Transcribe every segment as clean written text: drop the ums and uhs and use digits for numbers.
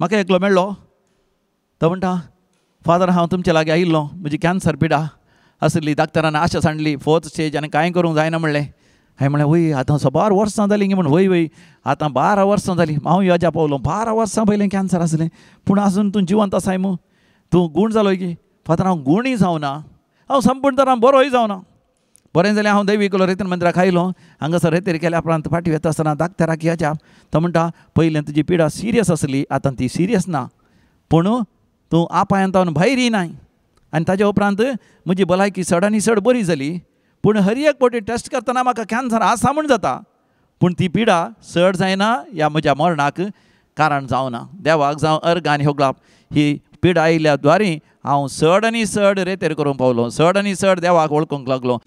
म्हाका एकलो मेळ्ळो. तो म्हणटा फादर हांव तुमचे लागीं आयिल्लो, म्हजी कॅन्सर पिडा आसली, डाक्टरान आशा सांडली 4th स्टेज आनी कांय करूंक जायना म्हणलें. हांवें म्हणलें वय आतां 12 वर्सां जालीं म्हण. वय वय आतां 12 वर्सां जालीं. हांव येजा पावलो. 12 वर्सां पयलें कॅन्सर आसलें, पूण आजून तूं जिवंत आसाय मू, तूं गूण जालोय की. फादर हांव गुणूय जावना, हांव संपूर्ण तरान बरोय जावना. बरें जाल्यार हांव दैवीक रेतीन मंदिराक आयलो. हांगासर रेतेर केल्या उपरांत फाटीं वता आसतना डाक्टराक येजा. तो म्हणटा पयलें तुजी पिडा सिरियस आसली, आतां ती सिरियस ना, पूण तूं आपायांतावन भायर येयनाय. आनी ताज्या उपरांत म्हजी भलायकी चड आनी चड बरी जाली, पूण हर एक फावटी टेस्ट करतना म्हाका कॅन्सर आसा म्हूण जाता, पूण ती पिडा चड जायना, ह्या म्हज्या मरणाक कारण जावना. देवाक जावं अर्ग आनी होगलाप. ही पिडा आयिल्ल्या द्वारी हांव चड आनी चड रेतेर करूंक पावलो, चड आनी चड देवाक वळखूंक लागलो.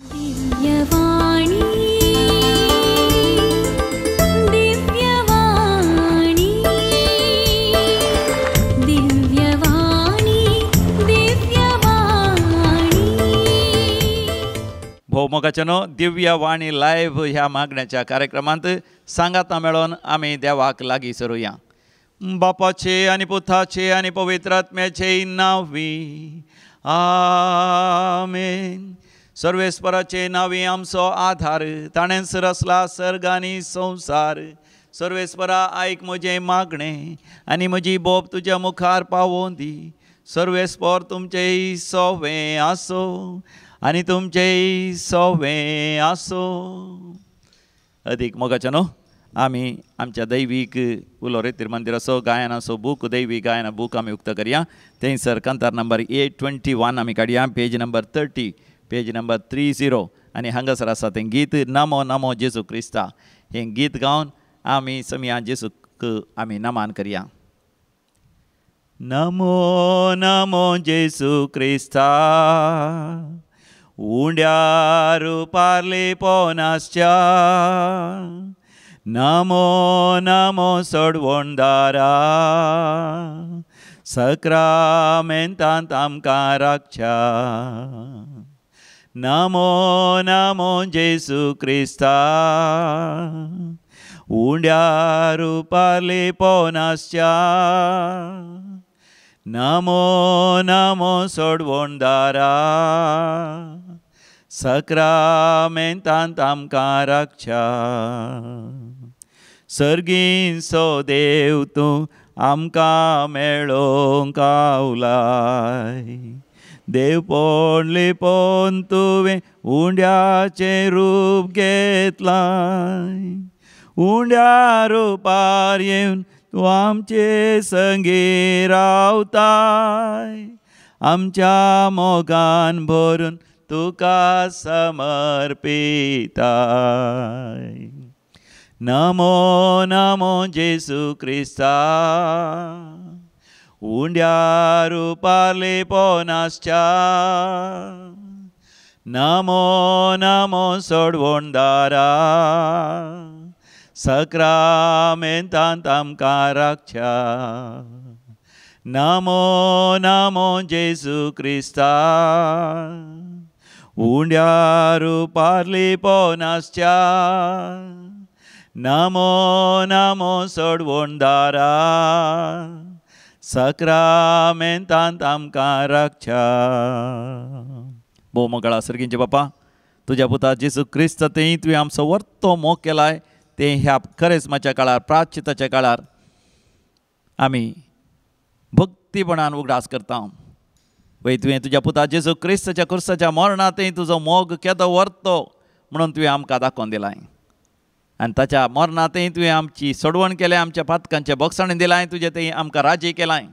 भोवमोगाच्यानो दिव्य वाणी लायव्ह ह्या मागण्याच्या कार्यक्रमांत सांगाता मेळोन आमी देवाक लागीं सरुया. बापाचे आनी पुताचे आनी पवित्र आत्म्याचे नांवी आमेन. सर्वेस्पराचे नांवी आमचो आधार, ताणेंच रचला सर्ग आनी संवसार. सर्वेस्परा आयक म्हजें मागणें आनी म्हजी बोब तुज्या मुखार पावोवन दी. सर्वेस्पर तुमचेय सोवें आसो आनी तुमचेय सोवें आसो. अदीक मोगाच्यानो आमी आमच्या दैवीक उलो रेतीर मंदिर असो गायन असो बूक दैवी गायना बूक आमी उक्त करया. थंयसर कंतार नंबर 821 आमी काडया, पेज नंबर 30, पेज नंबर 30. आनी हांगासर आसा तें गीत नमो नमो जेजू क्रिस्ता. हें गीत गावन आमी समिया जेजूक आमी नमान करया. नमो नमो जेजू क्रिस्ता, उंड्यार पार्ले पोनासच्या. नमो नमो सोडवणदारा, सक्रामेंतांत आमकां राखच्या. नमो नमो जेजू क्रिस्ता, उंड्यार पार्ले पोनासच्या. नमो नमो सोडवणदारा, सक्रामेंतांत आमकां राखच्या. सर्गींचो देव तूं आमकां मेळोंक आयलाय. देवपण लिपोवन तुवें उंड्याचें रूप घेतलाय. उंड्या रुपार येवन तूं आमचे संगी रावताय. आमच्या मोगान भरून तुका समर्पिताय. नमो नमो जेजू क्रिस्ता, उंड्यार पार्ले पोनासच्या. नमो नमो सोडवणदारा, सक्रामेंतांत आमकां राखच्या. नमो नमो जेजू क्रिस्ता, उंड्यार पार्ले पोनासच्या. नमो नमो सोडवणदारा, सक्रामेंतांत आमकां राखच्या. भोवमोगाळा सर्गींचे बापा, तुज्या पुता जेजू क्रिस्त तें तुवें आमचो वर्तो मोग केलाय. तें ह्या खरेस्माच्या काळार, प्राचिताच्या काळार आमी भक्तीपणान उगडास करता. वय तुवें तुज्या पुता जेजू क्रिस्ताच्या कुर्साच्या मरणांतय तुजो मोग केदो व्हरतो म्हणून तुवें आमकां दाखोवन दिलाय. आनी ताच्या मरणांतय तुवें आमची सोडवण केलें, आमच्या पातकांचें बक्षण दिलाय, तुजें तें आमकां राजी केलाय.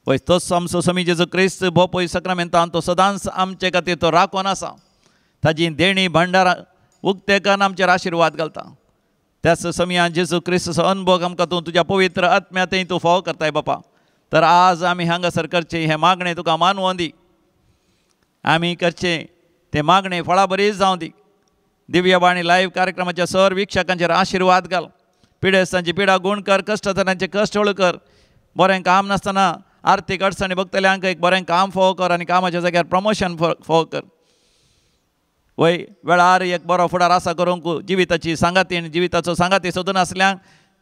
पळय तोच आमचो समी जेजू क्रिस्त भो पळय सक्रामेंतान तो सदांच आमचे खातीर तो राखोन आसा. ताजी देणी भंडार उक्ते करून आमचेर आशिर्वाद घालता. त्याच समियान जेजू क्रिस्ताचो अनुभव आमकां तूं तुज्या पवित्र आत्म्यांतय तूं फावो करताय बापा. तर आज आमी हांगासर करचें हें मागणें तुका मानवों दी. आमी करचें तें मागणें फळां बरी जावं दी. दिव्य वाणी लायव्ह कार्यक्रमाच्या सर विक्षकांचेर आशिर्वाद घाल. पिडेस्तांची पिडा गूण कर, कश्टतरांचे कश्ट हळ कर. बरें काम नासतना आर्थीक अडचणी भोगतल्यांक एक बरें काम फावो कर आनी कामाच्या जाग्यार प्रमोशन फावो कर. वय वेळार एक बरो फुडार आसा करूंक जिविताची सांगाती आनी जिविताचो सांगाती सोदून आसल्यांक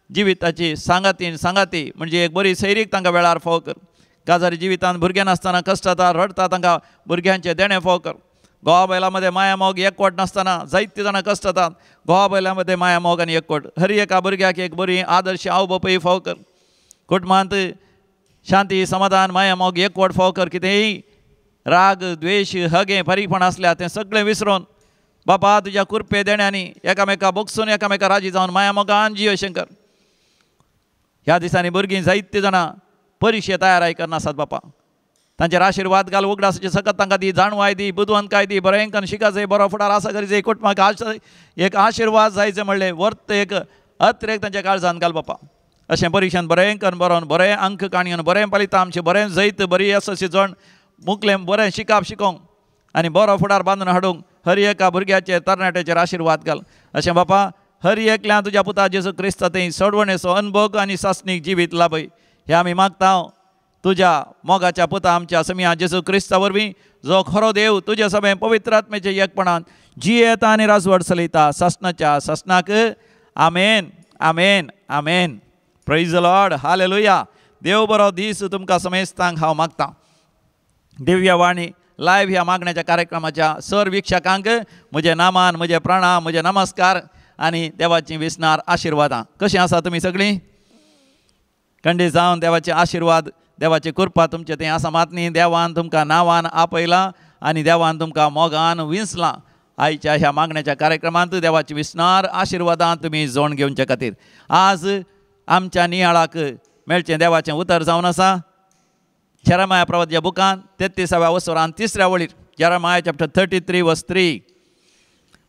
जिविताची सांगाती म्हणजे एक बरी सैरीक तांकां वेळार फाव कर. काजारी जिवितांत भुरगें नासतना कश्ट जाता रडता तांकां भुरग्यांचे देणे फाव कर. घोवा बैला मध्ये माया मोग एकवट नासतना जायते जाणां कश्ट जातात. घोवा बैला मध्ये माया मोग आनी एकवट. हर एका भुरग्याक एक बरी आदर्श आवय बापूय फाव कर. कुटुंबांत शांती समाधान माया मोग एकवट फाव कर. कितेंय राग द्वेष हगे फरीकपण आसल्या तें सगळें विसरून बापा तुज्या कुरपे देण्यांनी एकामेका बोगसून एकामेका राजी जावन माया मोगान जियो शंकर. ह्या दिसांनी भुरगीं जायते जाणां परिक्षे तयाराय करनासात बापा. तांचेर आशिर्वाद घाल उगडासाचे सकत तांकां दी जाणवाय दी बुदवंतकाय दी बरेंकन शिका जाय बरो फुडार आसा करी जाय कुटुंबाक एक आशिर्वाद जायचे म्हणलें वर्त एक अत्रेक तांच्या काळजांत घाल बापा. अशें परिक्षान बरेंकन बरोवन बरें अंक काणयोन बरें पालिता आमचें बरें जैत बरी यशस्वी जण मुखलें बरें शिकाप शिकोवंक आनी बरो फुडार बांदून हाडूंक हर एका भुरग्याचेर तरणाट्याचेर आशिर्वाद घाल. अशें बापा हर एकल्या तुज्या पुता जेजू क्रिस्त थंय सोडवणेचो अनुभव आनी सासणीक जिवीत लाभय हें आमी मागता तुज्या मोगाच्या पुता आमच्या समिया जेजू क्रिस्ता वरवीं जो खरो देव तुजे सभे पवित्र आत्मेचे एकपणान जियेता आनी राजवट चलयता सासणाच्या सासणाक amen amen amen. Praise the lord hallelujah. देव बरो दीस तुमकां समेस्तांक हांव मागतां. दिव्य वाणी लायव्ह ह्या मागण्याच्या कार्यक्रमाच्या सर विक्षकांक म्हजे नामान म्हजे प्रणाम म्हजे नमस्कार आनी देवाची विस्नार आशिर्वादां. कशीं आसा तुमी सगळीं? खंडीत जावन देवाचे आशिर्वाद देवाची कृपा तुमचे थंय आसा मात न्ही. देवान तुमकां नांवान आपयलां आनी देवान तुमकां मोगान विंसलां. आयच्या ह्या मागण्याच्या कार्यक्रमांत देवाची विस्नार आशिर्वादां तुमी जोड घेवचे खातीर आज आमच्या नियाळाक मेळचें देवाचें उतर जावन आसा जेरमाया प्रवादच्या बुकान 33व्या वसोरान 3ऱ्या वळीर जेरमाया चॅप्टर 33 वर्स 3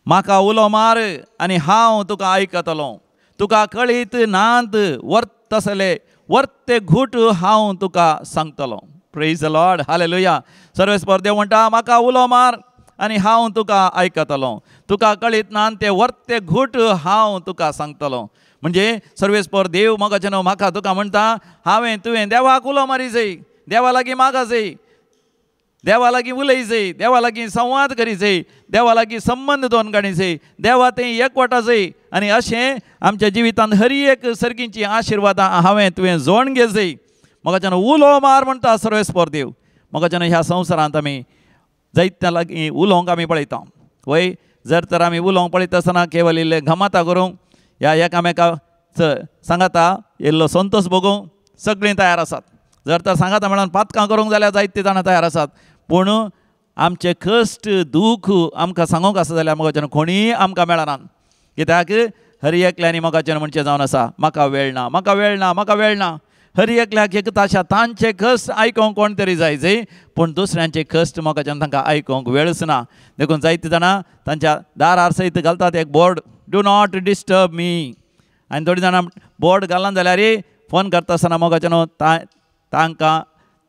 म्हाका उलो मार आनी हांव तुका आयकतलो. तुका कळीत नांत वर्त तसले वर्ते घूट हांव तुका सांगतलो. Praise the lord hallelujah. सर्वेस्पर देव म्हणटा म्हाका उलो मार आनी हांव तुका आयकतलो. तुका कळीत नांत ते वर्ते घूट हांव तुका सांगतलो. म्हणजे सर्वेस्पर देव मोगाचें न्हू म्हाका तुका म्हणटा हांवें तुवें देवाक उलो मारी जाय. देवा लागीं मागा जाय. देवा लागीं उलय जाय. देवा लागीं संवाद करी जाय. देवा लागीं संबंद दोन काडी जाय. देवा तें एकवटा जाय. आनी अशें आमच्या जिवितांत हर एक सर्गींची आशिर्वादां हांवें तुवें जोड घे जाय. मोगाच्यान उलो मार म्हणटा सर्वेस्पर देव. मोगाच्यान ह्या संवसारांत आमी जायत्या लागीं उलोवंक आमी पळयता वय. जर तर आमी उलोवंक पळयता आसतना केवल इल्ले घमाता करूंक ह्या एकामेकाक सांगाता इल्लो संतोश भोगूंक सगळीं तयार आसात. जर तर सांगाता म्हणून पातकां करूंक जाल्यार जायते जाणां तयार आसात. पूण आमचे कश्ट दूख आमकां सांगूंक आसा जाल्यार मोगाच्यान कोणीय आमकां मेळनात. कित्याक हर एकल्यानी मोगाच्यान म्हणचें जावन आसा म्हाका वेळ ना म्हाका वेळ ना म्हाका वेळ ना. हर एकल्याक एक ताशा तांचे कश्ट आयकोंक कोण तरी जाय पूण दुसऱ्यांचे कश्ट मोगाच्यान तांकां आयकोंक वेळच ना. देखून जायते जाणां तांच्या दारार सयत घालतात एक बोर्ड डू नॉट डिस्टर्ब मी. आनी थोडीं जाणां बोर्ड घालना जाल्यार फोन करता आसतना मोगाच्यान तांकां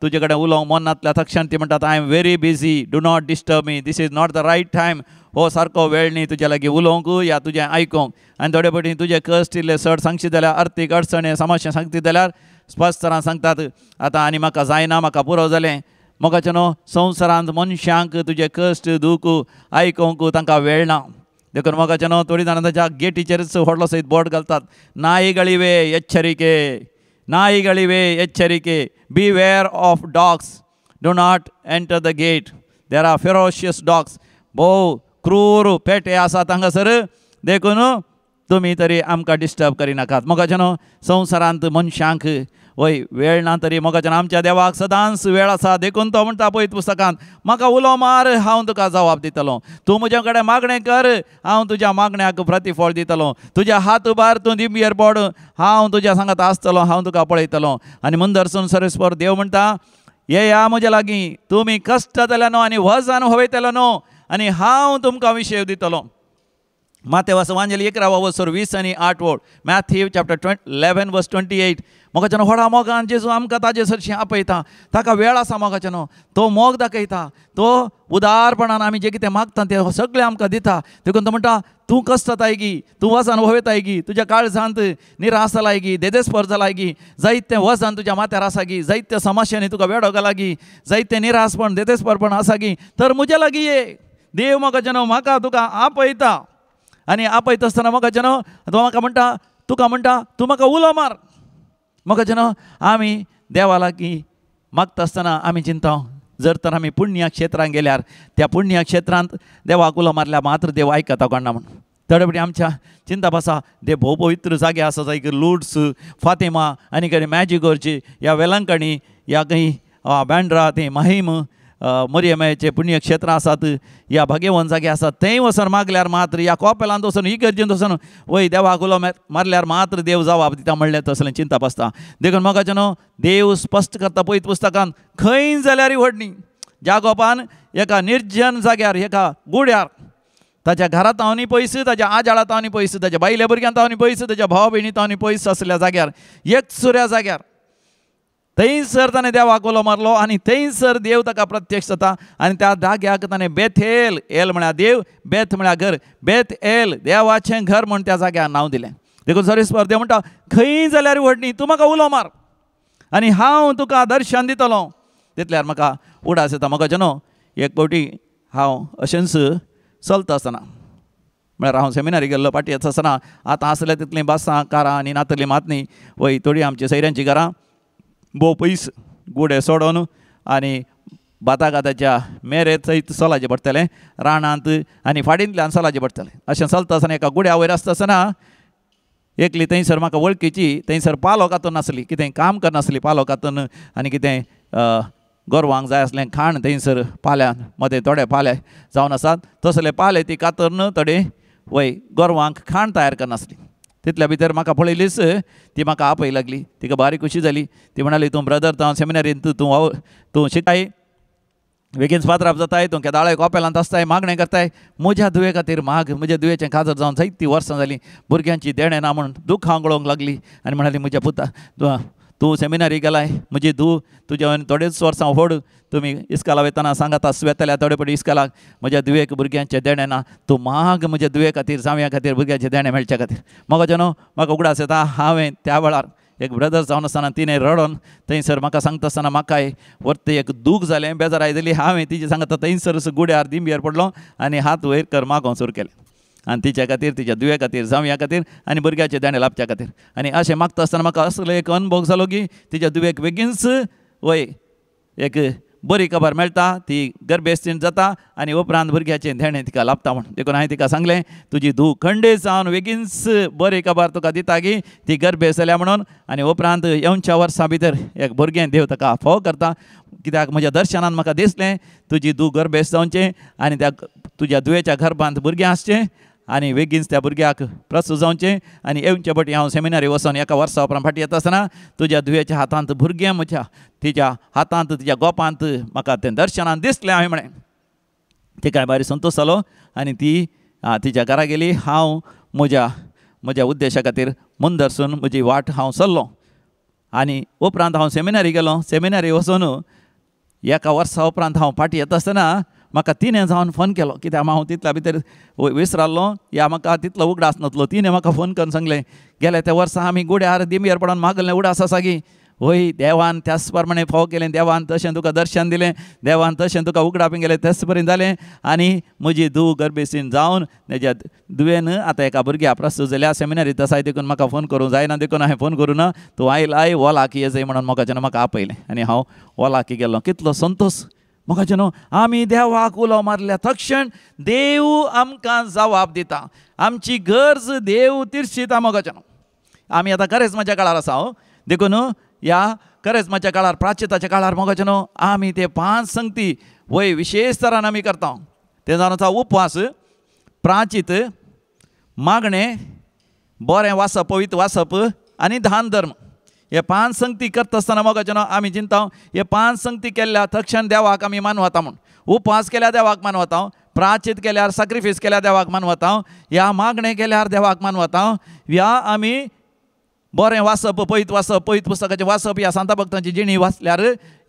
तुजे कडेन उलोवंक मन नासल्या तक्षण ती म्हणटात I am very busy do not disturb me. This is not the right time. हो सारको वेळ न्ही तुज्या लागीं उलोवंक या तुजें आयकोंक. आनी थोडे फावटी तुजे कश्ट इल्ले चड सांगशी जाल्यार अर्थीक अडचणी समस्या सांगती जाल्यार स्पश्ट तरान सांगतात आतां आनी म्हाका जायना म्हाका पुरो जालें. मोगाचें न्हू संवसारांत मनशांक तुजे कश्ट दूख आयकोंक तांकां वेळ ना. देखून मोगाचें न्हू थोडीं जाणां ताच्या गेटीचेरच व्हडलो सयत बोर्ड घालतात नाईಗಳಿವೆ ಎಚ್ಚರಿಕೆ ನಾಯಿಗಳಿವೆ ಎಚ್ಚರಿಕೆ beware of dogs do not enter the gate there are ferocious dogs. भोव क्रूर पेटे आसात हांगासर देखून तुमी तरी आमकां डिस्टर्ब करिनाकात. मोगाचें न्हू संवसारांत मनशांक वय वेळ ना तरी मोगाच्यान आमच्या देवाक सदांच वेळ आसा. देखून तो म्हणटा पळय पुस्तकांत म्हाका उलो मार हांव तुका जबाब दितलो. तूं म्हजे कडेन मागणें कर हांव तुज्या मागण्याक प्रतिफळ दितलो. तुज्या हात उबार तूं दिंबयेर पड हांव तुज्या सांगात आसतलो हांव तुका पळयतलो. आनी मुंदरसून सर्वेस्पर देव म्हणटा येया म्हज्या लागीं तुमी कश्ट जातले न्हू आनी वजान हवयतले न्हू आनी हांव तुमकां विशय दितलो. मातेवास वांजेली 11वा वसोर 20 आनी 8 वळ मॅथ्यू चॅप्टर 11 वर्स 28. मोगाच्यान व्हडा मोगान जेजू आमकां ताजे सरशी आपयता. ताका वेळ आसा मोगाच्यान तो मोग दाखयता. तो उदारपणान आमी जें कितें मागता तें सगळें आमकां दिता. देखून तो म्हणटा तूं कश्ट जाताय गी तूं वजान वयताय गी तुज्या काळजांत निराश जालाय गी देदेस्पर जालाय गी जायतें वजन तुज्या माथ्यार आसा गी जायत्या समस्यांनी तुका वेडो घाला गी जायतें निराशपण देदेस्परपण आसा गी तर म्हज्या लागीं ये. देव मोगाच्यान म्हाका तुका आपयता आनी आपयता आसतना मोगाच्यान तो म्हाका म्हणटा तुका म्हणटा तूं म्हाका उलो मार. म्हाका जेन्ना आमी देवा लागीं मागता आसतना आमी चिंता जर तर आमी पुण्य क्षेत्रांत गेल्यार त्या पुण्य क्षेत्रांत देवाक उलो मारल्यार मात्र देव आयकता कोणा म्हणून. थोडे आमच्या चिंता बसा देव भोव पवित्र जागे आसा जाय लुड्स फातिमा आनी कडेन मॅजिगोरची ह्या वेलंकणी ह्या खंय बँड्रा ते माहीम मरियमेचे पुण्यक्षेत्रां आसात ह्या भाग्यवन जागे आसात थंय वचून मागल्यार मात्र ह्या कॉपेलांत वचून इगर्जेंत वचून वय देवाक उलो मारल्यार मात्र देव जबाब दिता म्हणलें तसलें चिंता बसता. देखून म्हाका न्हू देव स्पश्ट करता पळयत पुस्तकांत खंय जाल्यार व्हडणी ज्या गोपान एका निर्जन जाग्यार एका गुड्यार ताच्या घरांत हांव न्ही पयस ताच्या आजाळांत हांव न्ही पयस ताच्या बायल्या भुरग्यांत हांव न्ही पयस ताच्या भाव भयणींत हांव न्ही पयस असल्या जाग्यार एकसुऱ्या जाग्यार थंयसर ताणें देवाक उलो मारलो आनी थंयसर देव ताका प्रत्यक्ष जाता आनी त्या जाग्याक ताणें बेथेल एल म्हळ्यार देव बेथ म्हळ्यार घर बेथ एल देवाचें घर म्हूण त्या जाग्यार नांव दिलें. देखून सरीसपर देव म्हणटा खंय जाल्यार व्हडणी तूं म्हाका उलो मार आनी हांव तुका दर्शन दितलो. तितल्यार म्हाका उडास येता. म्हाका न्हू एक फावटी हांव अशेंच चलता आसतना म्हळ्यार हांव सेमिनारी गेल्लो पाटी येता आसतना आतां आसले तितलीं बासां कारां आनी नातलीं मातनी वय थोडीं आमची सयऱ्यांची घरां भोव पयस गुडे सोडून आनी बाताघाताच्या मेरेत सयत चलाचें पडटलें रानांत आनी फाटींतल्यान चलाचें पडटलें. अशें चलता आसतना एका गुड्या वयर आसता आसतना एकली थंयसर म्हाका वळखीची थंयसर पालो कातून नासली कितें काम करनासली पालो कातून आनी कितें गोरवांक जाय आसलें खाण थंयसर पाल्यान मदें थोडे पाले जावन आसात तसले पाले ती कातरून थोडे वय गोरवांक खाण तयार करनासली. तितल्या भितर म्हाका पळयलीच ती म्हाका आपय लागली. तिका बारीक खुशी जाली. ती म्हणाली तूं ब्रदर हांव सेमिनारींत तूं शिकाय बेगीन पात्राप जाताय तूं केदाळे कॉपेलांत आसताय मागणें करताय म्हज्या दुये खातीर माग. म्हज्या दुयेचें काजर जावन जायतीं वर्सां जालीं भुरग्यांची देणें ना म्हूण दूख हांगळोवंक लागली आनी म्हणाली म्हज्या पुता तूं सेमिनारी गेलाय म्हजी तुज्या थोडेच वर्सां व्हड तुमी इस्काला वयतना सांगाता वेतल्या थोडे पडी इस्कालाक म्हज्या दुयेक भुरग्यांचें देणें ना तूं माग म्हज्या दुये खातीर जावया खातीर भुरग्यांचें देणें मेळचे खातीर. म्हाका न्हू म्हाका उगडास येता हांवें त्या वेळार एक ब्रदर जावन आसतना तिणें रडोन थंयसर म्हाका सांगता आसतना म्हाकाय वर्त एक दूख जालें बेजार आयली. हांवें तिची सांगता थंयसर गुड्यार दिंब्यार पडलो आनी हात वयर कर मागोवंक सुरू केलें आनी तिच्या खातीर तिच्या दुये खातीर जावया खातीर आनी भुरग्याचे देणें लाभच्या खातीर. आनी अशें मागता आसतना म्हाका असलो एक अनुभव जालो की तिच्या दुयेक बेगीनच वय एक बरी खबर मेळटा ती गर्भेस्तीन जाता आनी उपरांत भुरग्याचें देणें तिका लाभता म्हूण. देखून हांवें तिका सांगलें तुजी धूव खंडे जावन बेगीनच बरी खबर तुका दिता की ती गर्भेस जाल्या म्हणून आनी उपरांत येवच्या वर्सां भितर एक भुरगें देव ताका फोव करता. कित्याक म्हज्या दर्शनान म्हाका दिसलें तुजी धूव गर्भेस जावचें आनी त्या तुज्या दुयेच्या गर्भांत भुरगें आसचें आनी बेगीनच त्या भुरग्याक प्रसूत जावचें आनी येवचे फावटी हांव सेमिनारी वचोन एका वर्सा उपरांत फाटीं येता आसतना तुज्या दुयेच्या हातांत भुरगें म्हज्या तिच्या हातांत तिच्या गोपांत म्हाका तें दर्शनान दिसलें हांवें म्हळें. तिका भारी संतोश जालो आनी ती तिच्या घरा गेली. हांव म्हज्या उद्देशा खातीर मुंदरसून म्हजी वाट हांव चल्लो आनी उपरांत हांव सेमिनारी गेलो. सेमिनारी वचून एका वर्सा उपरांत हांव फाटीं येता आसतना म्हाका तिणें जावन फोन केलो कित्याक हांव तितल्या भितर विसराल्लो ह्या म्हाका तितलो उगडास नासलो. तिणें म्हाका फोन करून सांगलें गेल्या त्या वर्सा आमी गुड्यार दिंब्यार पडोन मागलें उडास आसा गी वय देवान त्याच प्रमाणे फोव केलें देवान तशें तुका दर्शन दिलें देवान तशें तुका उगडापी गेलें तेच पर्यंत जालें आनी म्हजी धूव गर्भेसीन जावन तेज्या दुयेन आतां एका भुरग्या प्रसूत जाल्या. सेमिनारींत आसाय देखून म्हाका फोन करूंक जायना देखून हांवें फोन करूं ना तूं आयलाय वॉलाकी येजय म्हणून म्हाका आपयलें आनी हांव वॉलाकी गेलो. कितलो संतोश म्हाका न्हू आमी देवाक उलो मारल्या तक्षण देव आमकां जबाब दिता. आमची गरज देव तिर्शिता. म्हाका न्हू आमी आतां करेस्माच्या काळार आसा देखून ह्या करेस्माच्या काळार प्राचिताच्या काळार म्हाका न्हू आमी ते 5 संगती वय विशेश तरान आमी करता. ते जावन आसा उपवास प्राचीत मागणें बरें वासप पवित्र वासप आनी दान धर्म. हे 5 संगती करता आसतना म्हाका न्हू आमी चिंता हे 5 संगती केल्ल्या तक्षण देवाक आमी मानवता म्हूण. उपवास केल्यार देवाक मानवता प्राचीत केल्यार सॅक्रिफीस केल्यार देवाक मानवता ह्या मागणें केल्यार देवाक मानवता ह्या आमी बरें वाचप पवित्र पुस्तकाचें वाचप ह्या सांता भक्तांची जिणी वाचल्यार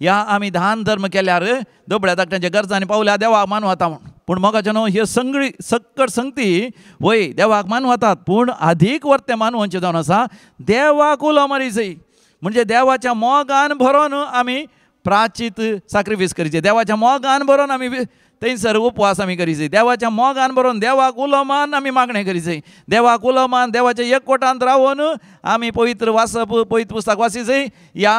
ह्या आमी दान धर्म केल्यार दोबड्या धाकट्यांच्या गरजांनी पावल्यार देवाक मानवता म्हूण. पूण म्हाका न्हू ह्यो सगळी सक्कट संगती वय देवाक मानवतात पूण अधिक वर्ते मानवचें जावन आसा देवाक उलो मारी जाय. म्हणजे देवाच्या मोगान भरोन आमी प्राचीत सॅक्रिफीस करचें देवाच्या मोगान भरोन आमी थंयसर उपवास आमी करीत देवाच्या मोगान बरोवन देवाक उलोवमान आमी मागणें करीत देवाक उलोवमान देवाच्या एकवटांत रावून आमी पवित्र वाचप पवित्र पुस्तक वाचीत या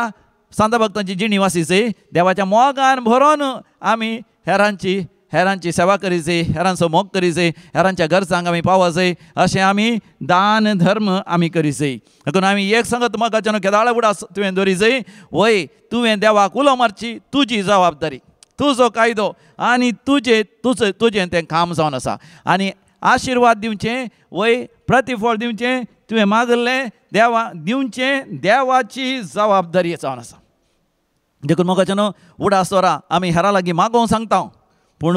सांत भक्तांची जिणी वाचीत देवाच्या मोगान भरोवन आमी हेरांची सेवा करीचे हेरांचो मोग करीचे हेरांच्या घरचांक आमी पावचे अशें आमी दान धर्म आमी करीचे देखून आमी एक सांगत मोगाच्यान केदाळ उडास तुवें दवरीचे वय तुवें देवाक उलो मारची तुजी जबाबदारी तुजो कायदो आनी तुजें तें काम जावन आसा आनी आशिर्वाद दिवचें वय प्रतिफळ दिवचें तुवें मागल्लें देवा दिवचें देवाची जबाबदारी जावन आसा देखून मोगाच्यान उडास वरा आमी हेरां लागीं मागोवंक सांगता पूण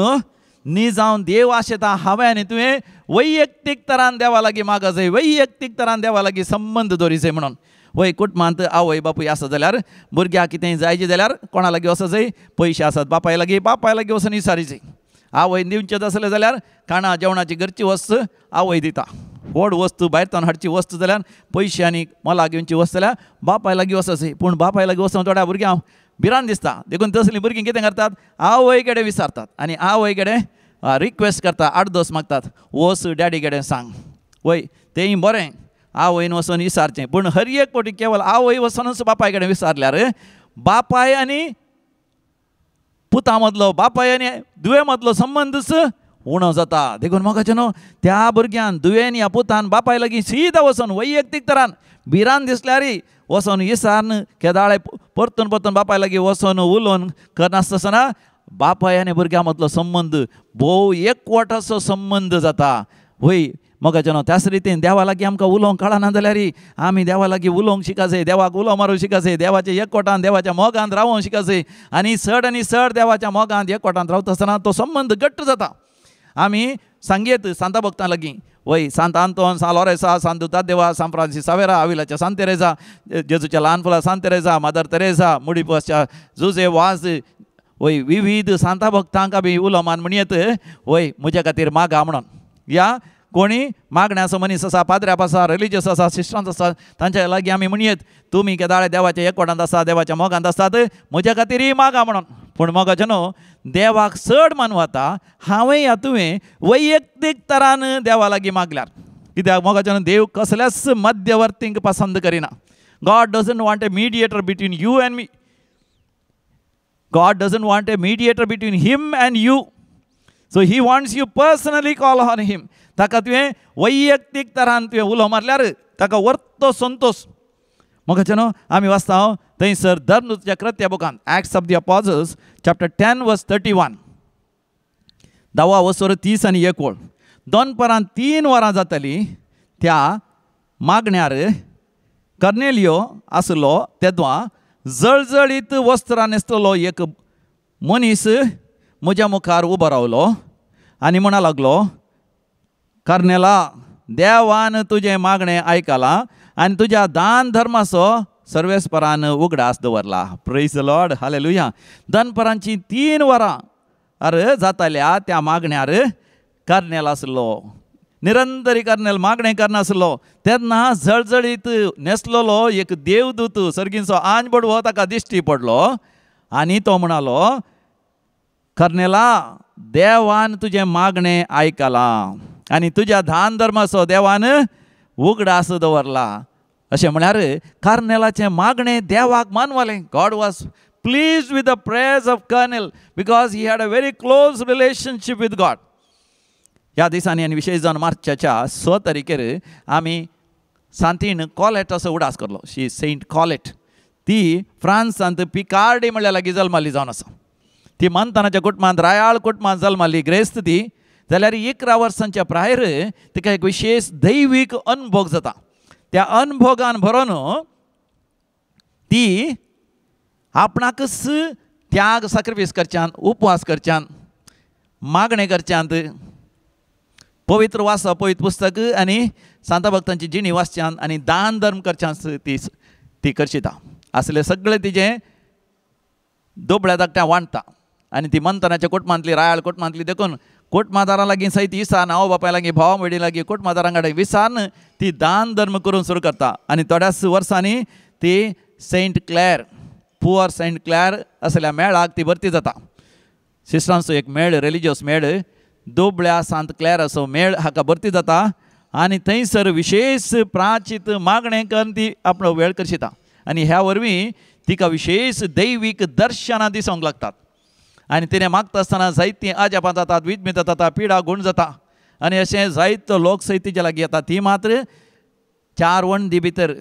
न्ही जावन देव आशेता हांवें आनी तुवें वैयक्तीक तरान देवा लागीं मागचें वैयक्तीक तरान देवा लागीं संबंद दवरीचे म्हणून वय कुटुंबांत आवय बापूय आसा जाल्यार भुरग्याक कितेंय जायचें जाल्यार कोणा लागीं वचचें पयशे आसात बापाय लागीं वचून विचारीचें आवय दिवचें आसलें जाल्यार खाणा जेवणाची घरची वस्त आवय दिता व्हड वस्तू भायरतान हाडची वस्त जाल्यार पयशे आनी मोला घेवची वस्त जाल्यार बापाय लागीं वचचें पूण बापाय लागीं वचून थोड्या भुरग्यांक भिरांत दिसता देखून तसलीं भुरगीं कितें करतात आवय कडेन विचारतात आनी आवय कडेन रिक्वेस्ट करता आडदोस मागतात वच डॅडी कडेन सांग वय तेंय बरें आवयन वचून विचारचें पूण हर एक फावटी केवळ आवय वचूनच बापाय कडेन विचारल्यार बापाय आनी पुता मदलो बापाय आनी दुवे मदलो संबंदच उणो जाता देखून म्हाका न्हू त्या भुरग्यान दुवेन ह्या पुतान बापाय लागीं सीदा वचून वैयक्तीक तरान भिरांत दिसल्यारय वचून विचारन केदाळे परतून बापाय लागीं वचून उलोवन करनासतना बापाय आनी भुरग्यां मदलो संबंद भोव एकवटाचो संबंद जाता वय म्हाका न्हू त्याच रितीन देवा लागीं आमकां उलोवंक कळना जाल्यार आमी देवा लागीं उलोवंक शिकाचे देवाक उलो मारूंक शिकाचे देवाच्या एकवटान देवाच्या मोगान रावूंक शिकाचे आनी चड देवाच्या मोगान एकवटान रावता आसतना तो संबंद घट्ट जाता आमी सांगेत सांता भक्तां लागीं वय सांत आंतोन सांत लोरेसा सांत तादेवा सांत फ्रांसीस सावेरा आविलाच्या सांत तेरेसा जेजूच्या ल्हान फुला सांत तेरेसा मदर तेरेसा मुडीपासच्या जुजे वाज वय विविध सांता भक्तांक आमी उलो मान म्हणयत वय म्हज्या खातीर मागा म्हणून या कोणी मागण्याचो मनीस आसा पाद्र्याप आसा रिलिजियस आसा सिस्टरांत आसा तांच्या लागीं आमी म्हणयत तुमी केदाळे देवाच्या एकवटांत आसा देवाच्या मोगांत आसात म्हज्या खातीरय मागा म्हणून पूण मोगाचे न्हू देवाक चड मानवता हांवें या तुवें वैयक्तीक तरान देवा लागीं मागल्यार कित्याक मोगाचे न्हू देव कसल्याच मध्यवर्तींक पसंद करिना god doesn't want a mediator between you and me god doesn't want a mediator between him and you so he wants you personally call on him ताका तुवें वैयक्तीक तरान तुवें उलो मारल्यार ताका वर्तो संतोष मोगाचे न्हू आमी वाचता थंयसर धर्मदूताच्या कृत्या बुकांत ॲक्ट्स ऑफ द अपॉजल्स चॅप्टर 10 वर्स 31 10 वर्सवर 30 आनी 1 दनपारां 3 वरां जातालीं त्या मागण्यार कर्नेलियो आसलो तेदों जळजळीत वस्त्रां न्हेसलेलो एक मनीस म्हज्या मुखार उबो रावलो आनी म्हणा लागलो कर्नेला देवान तुजें मागणें आयकलां आनी तुज्या दान धर्माचो सर्वेस्परान उगडास दवरला प्रेज द लॉर्ड हालेलुया दनपरांची 3 वरां जाताल्या त्या मागण्यार कर्नेल आसलो निरंतरी कर्नेल मागणें करनासलो तेन्ना जळजळीत न्हेसलेलो एक देवदूत सर्गीचो आंज बडवो ताका दिश्टी पडलो आनी तो म्हणालो कर्नेला देवान तुजें मागणें आयकलां आनी तुज्या दान धर्माचो देवान उगडास दवरला अशें म्हळ्यार कर्नेलाचें मागणें देवाक मानवलें god was please with the prayers of Cornel because he had a very close relationship with god ह्या दिसांनी आनी विशेश जावन मार्चाच्या 6 तारखेर आमी सांतीन कॉलेट असो उडास करलो शी सेंट कॉलेट ती फ्रांसांत पिकार्डी म्हणल्या लागीं जल्माली जावन आसा ती मंथनाच्या कुटुंबांत रायाळ कुटुंबांत जल्माली ग्रेस्त ती जाल्यार 11 वर्सांच्या प्रायर तिका एक विशेष दैवीक अनुभव जाता त्या अनुभवान भरोन ती आपणाकच त्याग सॅक्रिफायस करच्यान उपवास करच्यान मागणें करच्यांत पवित्र वाचप पवित्र पुस्तक आनी सांता भक्तांची जिणी वाचच्यान आनी दान धर्म करच्यान ती करचिता असलें सगळें तिजें दोबळ्या धाकट्या वांटता आनी ती मंथनाच्या कुटुंबांतली रायाळ कुटुंबांतली देखून कोटमादारां लागीं सयत विचारन आवय बापाय लागीं भावा भयणी लागीं कोटमादारां कडेन विचारन ती दान धर्म करून सुरू करता आनी थोड्याच वर्सांनी ती सेंट क्लॅर पुअर सेंट क्लॅर असल्या मेळाक ती भरती जाता सिस्टरांचो एक मेळ रिलिजियस मेळ दोबळ्या सांत क्लॅराचो मेळ हाका भरती जाता आनी थंयसर विशेष प्राचीत मागणें करून ती आपलो वेळ करशिता आनी ह्या वरवीं तिका विशेष दैवीक दर्शनां दिसोंक लागतात आनी तिणें मागता आसतना जायतीं आजापां जातात विजमितां जाता पिडा गूण जाता आनी अशें जायतो लोक सयत तिच्या लागीं येता ती मात्र 4 वंडी भितर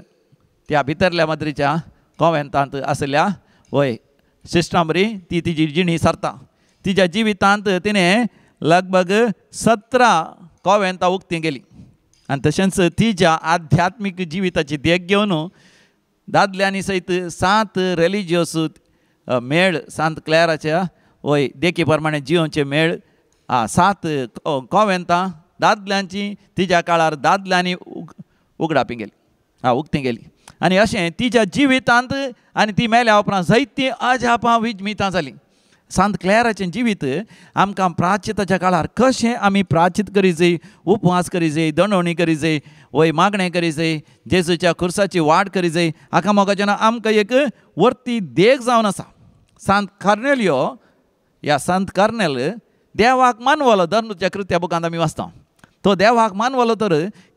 त्या भितरल्या माद्रीच्या कॉवेंतांत आसल्या वय सिस्टरां बरी ती तिजी जिणी सारता तिच्या जिवितांत तिणें लगभग 17 कॉवेंतां उक्तीं गेली आनी तशेंच तिच्या आध्यात्मीक जिविताची देख घेवन दादल्यांनी सयत 7 रिलिजियस मेळ सांत क्लॅराच्या वय देखी प्रमाणे जियोचे मेळ 7 कॉवेंतां दादल्यांची तिच्या काळार दादल्यांनी उगडापी गेली उक्तीं गेली आनी अशें तिच्या जिवितांत आनी ती मेल्या उपरांत जायतीं अजापां विजमितां जालीं सांत क्लॅराचें जिवीत आमकां प्राचिताच्या काळार कशें आमी प्राचीत करी जाय उपवास करी जाय दंडोवणी करी जाय वय मागणें करी जाय जेजूच्या खुर्साची वाट करी जाय हाका मोगाच्यान आमकां एक वर्ती देख जावन आसा सांत कार्नेलियो ह्या सांत कार्नेल देवाक मानवलो धर्माच्या कृत्या बुकांत आमी वाचता तो देवाक मानवलो तर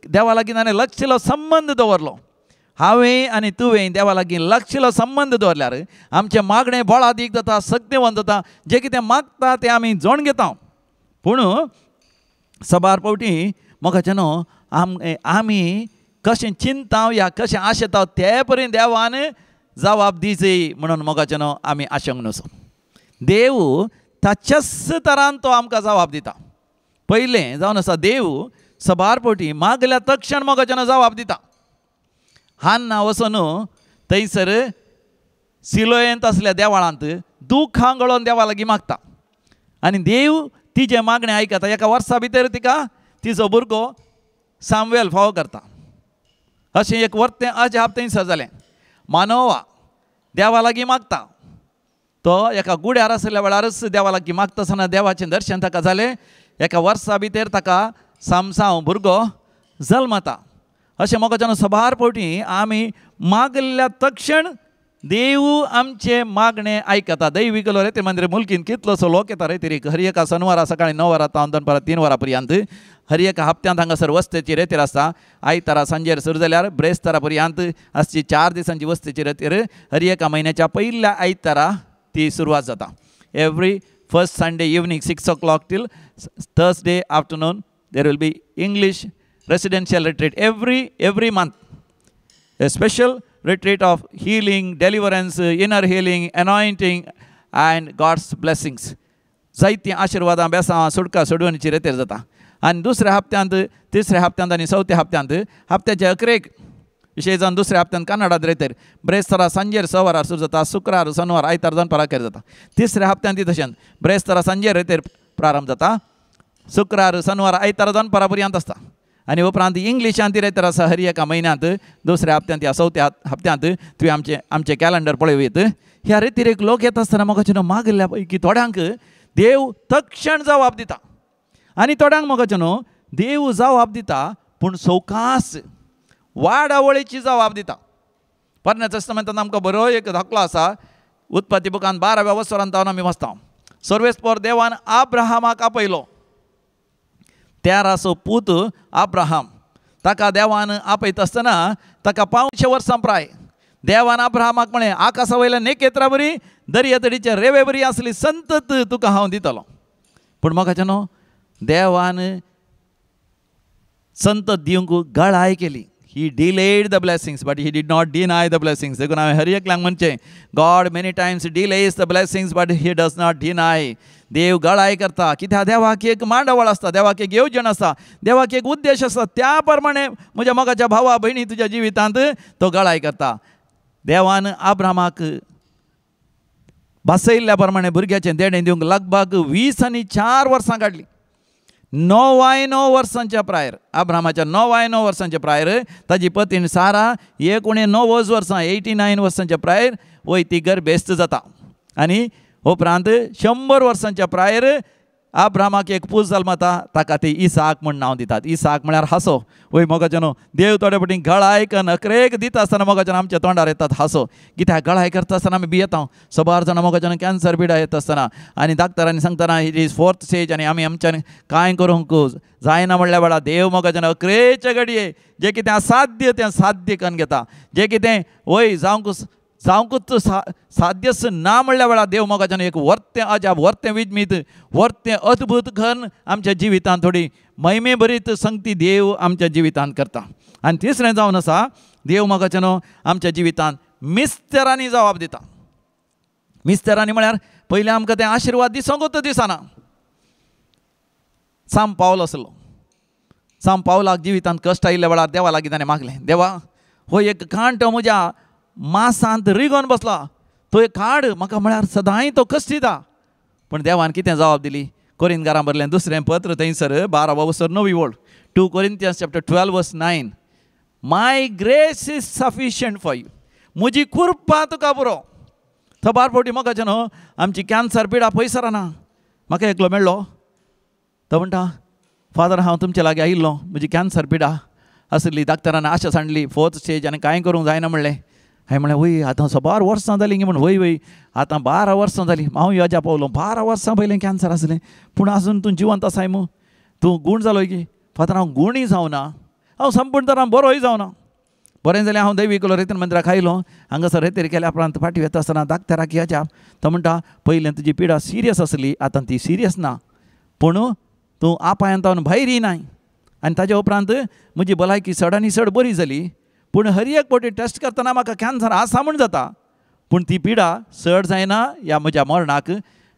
देवा लागीं ताणें लक्षलो संबंद दवरलो हांवें आनी तुवें देवा लागीं लक्षलो संबंद दवरल्यार आमचें मागणें बळादीक जाता सत्यवंत जाता जें कितें मागता तें आमी जोण घेता पूण सबार फावटी म्हाका न्हू आमी कशें चिंता या कशें आशेता ते पर्यंत देवान जबाब दिवचें म्हणून म्हाका न्हू आमी आशंक नसो देव ताच्याच तरान तो आमकां जबाब दिता पयलें जावन आसा देव सबार फावटी मागल्या तक्षण म्हाका जबाब दिता हान्ना वचून थंयसर सिलोयेंत असल्या देवाळांत दुखां गळोवन देवा लागीं मागता आनी देव तिजें मागणें आयकता एका वर्सा भितर तिका तिचो भुरगो सामुएल फावो करता अशें एक वर्तें अजाप थंयसर जालें मानोवा देवा लागीं मागता तो एका गुड्यार आसल्या वेळारच देवा लागीं मागता आसतना देवाचें दर्शन ताका जालें एका वर्सा भितर ताका सामसांव भुरगो जल्मता अशें म्हाका सबार फावटी आमी मागल्या तक्षण देव आमचे मागणें आयकता दैवीक रेती मंदिर मुल्कीन कितलोसो लोक येता रेतीर हर एका शनिवारा सकाळीं 9 वरां दनपारां 3 वरां पर्यंत हर एका हप्त्यांत हांगासर वस्तेची रेतीर आसता आयतारा सांजेर सुरू जाल्यार ब्रेस्तारा पर्यंत आसची 4 दिसांची वस्तेची रेतीर हर एका म्हयन्याच्या पयल्या आयतारा ती सुरवात जाता every first Sunday evening 6 o'clock till Thursday afternoon there will be English residential retreat every month, a special retreat of healing, deliverance, inner healing, anointing and God's blessings. जायतीं आशिर्वादां बेसांवां सुडका सोडवणीची रेतीर जाता आनी दुसऱ्या हप्त्यांत तिसऱ्या हप्त्यांत आनी चवथ्या हप्त्यांत हप्त्याच्या अकरेक विशेष जावन दुसऱ्या हप्त्यांत कन्नडांत रेतीर ब्रेस्तारा सांजेर 6 वरार सुरू जाता शुक्रार शनिवार आयतार दनपारां जाता तिसऱ्या हप्त्यांत तशेंच ब्रेस्तारा सांजेर रेतीर प्रारंभ जाता शुक्रार शनिवार आयतार दनपारां पर्यंत आसता आनी उपरांत इंग्लिशांत ती रेतीर आसा हर एका म्हयन्यांत दुसऱ्या हप्त्यांत या चवथ्या हप्त्यांत तुवें आमचें कॅलेंडर पळयत ह्या रेतीरेक लोक येता आसतना म्हाका मागल्या पैकी थोड्यांक देव तक्षण जबाब दिता आनी थोड्यांक म्हाका देव जबाब दिता पूण सवकास वाडावळीची जबाब दिता पोरण्या टेस्टमेंटांत आमकां बरो एक दाखलो आसा उत्पत्ती बुकांत 12व्या वसरांत आमी वाचता सर्वेस्पर देवान आब्राहामाक आपयलो 13 पूत आब्राहाम ताका देवान आपयता आसतना ताका 500 वर्सां प्राय देवान अब्राहमाक म्हळें आकाशा वयल्या नेकेत्रां बरी दर्या तडीच्या रेवे बरी आसली संतत तुका हांव दितलो पूण म्हाका देवान संतत दिवंक गळाय केली He delayed the blessings, but he did not deny the blessings. देखून हांवें हर एकल्यांक म्हणचें God many times delays the blessings, but he does not deny. देव गळाय करता कित्याक देवाक एक मांडवळ आसता देवाक एक येवजण आसता देवाक एक उद्देश आसता त्या प्रमाणे म्हज्या मोगाच्या भावा भयणी तुज्या जिवितांत तो गळाय करता देवान अब्राहमाक बसयल्ल्या प्रमाणे भुरग्याचें देणें दिवंक लगभग 20 आनी 4 वर्सां काडली 99 वर्सांच्या प्रायर अब्राहमाच्या 99 वर्सांच्या प्रायर ताजी पत्नी सारा 90 वर्सां 89 वर्सांच्या प्रायर वय ती गर्भेस्त जाता आनी उपरांत 100 वर्सांच्या प्रायर अब्रामाक एक पूत जल्मता ताका ती इसाक म्हण नांव दितात. इसाक म्हळ्यार हांसो. वय मोगाच्यानो देव थोडे फावटी गळायक नखरेक दिता आसतना मोगाच्यान आमच्या तोंडार येतात हांसो. कित्याक गळाय करता आसतना आमी भियेता. सबार जाणां मोगाच्यान कॅन्सर पिडा येता आसतना आनी डाक्टरांनी सांगतना इट इज 4th स्टेज आनी आमी आमच्यान कांय करूंक जायना म्हणल्या वेळार देव मोगाच्यान अकरेचे घडये जें कितें असाध्य तें साध्य करून घेता. जें कितें वय जावंकूच साध्यच ना म्हणल्या वेळार देव मोगाच्यान एक वर्तें अजाप वर्तें विजमीत वर्तें अद्भुत करून आमच्या जिवितांत थोडी महिमे भरीत संगती देव आमच्या जिवितांत करता. आनी तिसरें जावन आसा देव मोगाच्यान आमच्या जिवितांत मिस्तेरांनी जबाब दिता. मिस्तेरांनी म्हळ्यार पयलीं आमकां तें आशिर्वाद दिसोंकूच दिसना. सांब पावल आसलो. सांब पावलाक जिवितांत कश्ट आयिल्ल्या वेळार देवा लागीं ताणें मागलें, देवा हो एक कांट म्हज्या मांसांत रिगोन बसला, तो एक काड म्हाका म्हळ्यार सदांय तो कश्ट दिता. पूण देवान कितें जबाब दिली? कोरिंथकारां बरलें दुसरें पत्र थंयसर 12 वर्सर 9 ओळ 2 Corinthians chapter 12 verse 9. My grace is sufficient for you. म्हजी कृपा तुका पुरो. थबार फावटी मोगाच्यान न्हू आमची कॅन्सर पिडा पयसर ना. म्हाका एकलो मेळ्ळो, तो म्हणटा फादर हांव तुमचे लागीं आयिल्लो, म्हजी कॅन्सर पिडा आसली. डाक्टरान आशा सांडली 4th स्टेज आनी कांय करूंक जायना म्हणलें. हांवें म्हळें वय आतां 12 वर्सां जालीं म्हण. वय आतां 12 वर्सां जालीं. हांव येजा पावलो 12 वर्सां पयलें कॅन्सर आसलें, पूण आजून तूं जिवंत आसाय मू, तूं गूण जालो की? फादर हांव गुणूय जावना, हांव संपूर्ण तरान बरोय जावना. बरें जाल्यार हांव दैवीक रेतीन मंदिराक आयलो. हांगासर रेतेर केल्या उपरांत फाटीं वता आसतना डाक्टराक येजा तो म्हणटा पयलें तुजी पिडा सिरियस आसली, आतां ती सिरियस ना, पूण तूं आपायांत भायर येनाय. आनी ताज्या उपरांत म्हजी भलायकी चडांनी चड बरी जाली. पूण हर एक फावटी टेस्ट करतना म्हाका कॅन्सर आसा म्हूण जाता, पूण ती पिडा चड जायना, ह्या म्हज्या मरणाक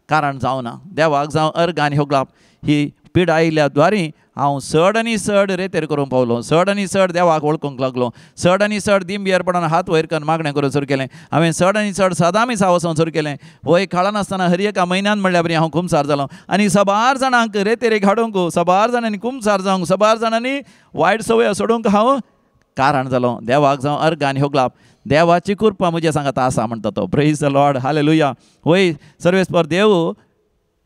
कारण जावना. देवाक जावं अर्ग आनी होगलाप. ही पिडा आयिल्ल्या द्वारी हांव चड आनी चड रेतेर करूंक पावलो, चड आनी चड देवाक वळखूंक लागलो, चड आनी चड दिंबियरपणान हात वयर करून मागणें करून सुरू केलें. हांवें चड आनी चड सदांमीस वचून सुरू केलें. वय काळा नासतना हर एका म्हयन्यान म्हणल्या बरी हांव कुमसार जालो. आनी सबार जाणांक रेतेरेक हाडूंक, सबार जाणांनी कुमसार जावंक, सबार जाणांनी वायट संवय सोडूंक हांव कारण जालो. देवाक जावं अर्ग आनी होगलाप. देवाची कृपा म्हज्या सांगात आसा म्हणटा तो. Praise the lord, hallelujah. वय सर्वेस्पर देव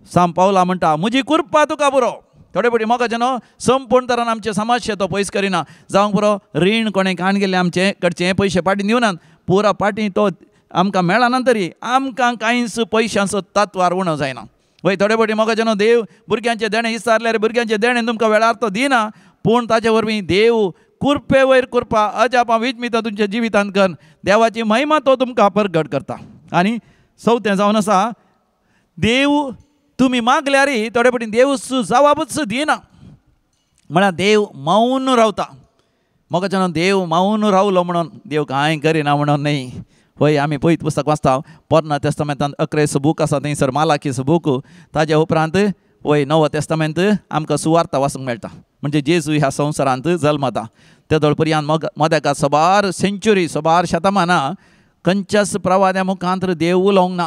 सांब पावला म्हणटा म्हजी कृपा तुका पुरो. थोडे फावटी मोगाच्यान संपूर्ण तरान आमचे समस्या तो पयस करिना. जावंक पुरो रीण कोणें काण गेल्लें आमचे कडचे पयशे पाटी दिवनात, पुरा पाटी तो आमकां मेळना तरी आमकां कांयच पयशांचो तत्वार उणो जायना. वय थोडे फावटी मोगाच्यान देव भुरग्यांचे देणें विचारल्यार भुरग्यांचे देणें तुमकां वेळार तो दिना, पूण ताचे वरवीं देव कृपे वयर कृपा अजापां विजमिता तुमच्या जिवितांत कर. देवाची महिमा तो तुमकां परगट करता. आनी चवथें जावन आसा देव तुमी मागल्यारय थोडे फावटी देव जबाबच दिना. म्हळ्यार देव मौन रावता. मोगाच्यान देव मौन रावलो म्हणून देव कांय करिना म्हणून न्ही. वय आमी पयत पुस्तक वाचता पोरना तेस्तामेंतांत 11 बूक आसा थंयसर मालाकीचो बूक. ताज्या उपरांत वय 9 तेस्तामेंत आमकां सुवार्ता वाचूंक मेळटा. म्हणजे जेजू ह्या संवसारांत जल्मता ते दळपर्यंत मोदेका सबार सेंच्युरी सबार शतमानां खंयच्याच प्रवाद्या मुखांत देव उलोवंक ना.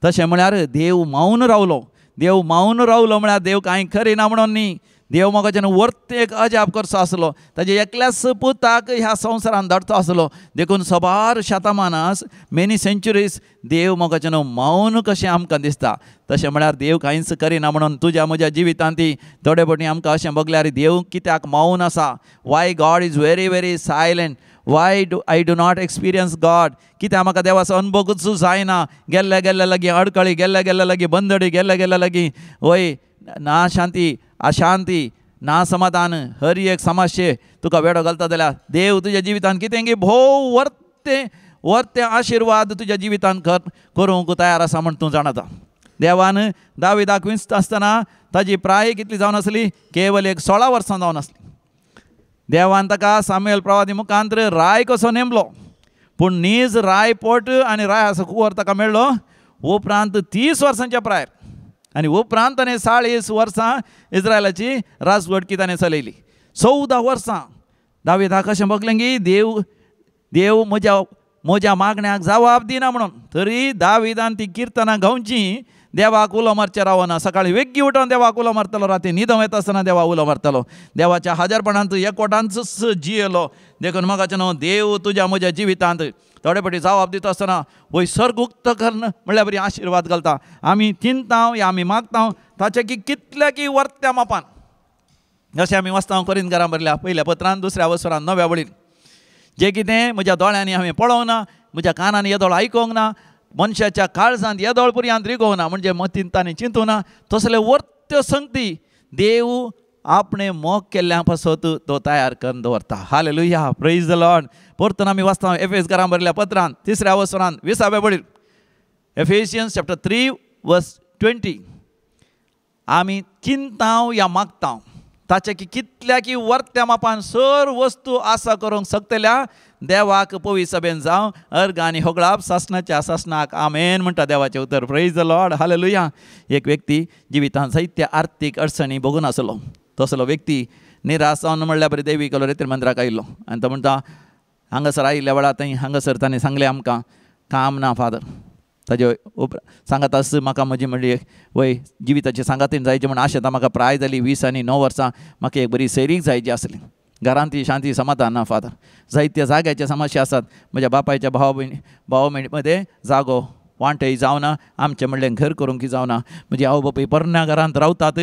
तशें म्हळ्यार देव मौन रावलो. देव मौन रावलो म्हळ्यार देव कांय करिना म्हणून न्ही. देव मोगाच्यान वर्तेक अजाप करचो आसलो. ताजे एकल्याच पुताक ह्या संवसारांत धाडचो आसलो. देखून सबार शतमानां मेनी सेंच्युरीज देव मोगाच्यान मौन कशें आमकां दिसता. तशें म्हळ्यार देव कांयच करिना म्हणून तुज्या म्हज्या जिवितांत थोडे फावटी आमकां अशें बगल्यार देव कित्याक मौन आसा. Y God is very very silent. Y I do not experience God. कित्याक म्हाका देवाचो अनुभवूच जायना. गेल्ल्या गेल्ल्या लागीं अडकळी, गेल्ल्या गेल्ल्या लागीं बंदडी, गेल्ल्या गेल्ल्या लागीं वय ना शांती, अशांती, ना समाधान, हर एक समस्ये तुका वेडो घालता जाल्यार देव तुज्या जिवितांत कितें गी भोव वर्ते आशिर्वाद तुज्या जिवितांत करूंक तयार आसा म्हण तूं जाणता. देवान दाविदाक विंचता आसतना ताजी प्राय कितली जावन आसली? केवल एक 16 वर्सां जावन आसली. देवान ताका सामुएल प्रवादी मुखांतर राय कसो नेमलो, पूण नीज रायपोट आनी रायाचो कुंवर ताका मेळ्ळो उपरांत 30 वर्सांच्या प्रायर. आनी उपरांत ताणें 40 वर्सां इस्रायलाची राजवटकी ताणें चलयली. 14 वर्सां दाविदाक अशें बगलें की देव म्हज्या मागण्याक जबाब दिना म्हणून. तरी दाविदान ती किर्तनां गावची देवाक उलो मारचें रावना. सकाळीं वेग्गी उठोन देवाक उलो मारतलो, राती न्हिदों येता आसतना देवा उलो मारतलो. देवाच्या हजारपणांत एकवटांचूच जियेलो. देखून म्हाकाचें न्हू देव तुज्या म्हज्या जिवितांत थोडे फाटी जबाब दिता आसतना वय सर्ग उक्त करणं म्हणल्यार बरी आशिर्वाद घालता. आमी चिंताव या आमी मागता ताचे की कितल्या की वर्त्या मापान. जशें आमी वाचता कोरिंथकारांक बरयल्या पयल्या पत्रांत 2ऱ्या वसरांत 9व्या वळीर, जें कितें म्हज्या दोळ्यांनी हांवें पळोवंक ना, म्हज्या कानांनी येदोळ आयकोंक ना, मनशाच्या काळजांत येदोळ पर्यंत रिगोवंक ना, म्हणजे मतींत ताणें चिंतूं ना, तसले वर्त्यो संगती देव आपणे मोग केल्ल्या पासत तो तयार करून दवरता. Hallelujah, praise the Lord. परतून आमी वाचता एफेसकारांक बरयल्या पत्रांत 3ऱ्या वसरांत 20व्या वळीर, एफेसियन्स चॅप्टर 3 वर्स 20, आमी चिंताव या मागता ताचे की कितल्या की वर्त्या मापान सर्व वस्तू आसा करूंक शकतल्या देवाक पवित्र सभेन जावं अर्घ आनी होगळाप सासणाच्या सासणाक आमेन म्हणटा देवाचें उतर. Praise the lord. हालेलुया. एक व्यक्ती जिवितांत साहित्य आर्थीक अडचणी बघून आसलो. तसलो व्यक्ती निराश जावन म्हणल्यार बरी देवी केलो रेतीर मंदिराक आयिल्लो आनी तो म्हणटा हांगासर आयिल्ल्या वेळार थंय हांगासर ताणें सांगलें आमकां काम ना फादर. ताजे सांगात आस म्हाका म्हजी म्हणजे वय जिविताची सांगातीन जायची म्हण आशेता. म्हाका प्राय जाली 20 आनी 9 वर्सां. म्हाका एक बरी सैरीक जायची आसली. घरांत ती शांती समाधान ना फादर. जायत्या जाग्याचे समस्या आसात. म्हज्या बापायच्या भाव भयणी मदें जागो वांटय जावना. आमचें म्हणलें घर करूंक जावना. म्हजी आवय बापूय परण्या घरांत रावतात.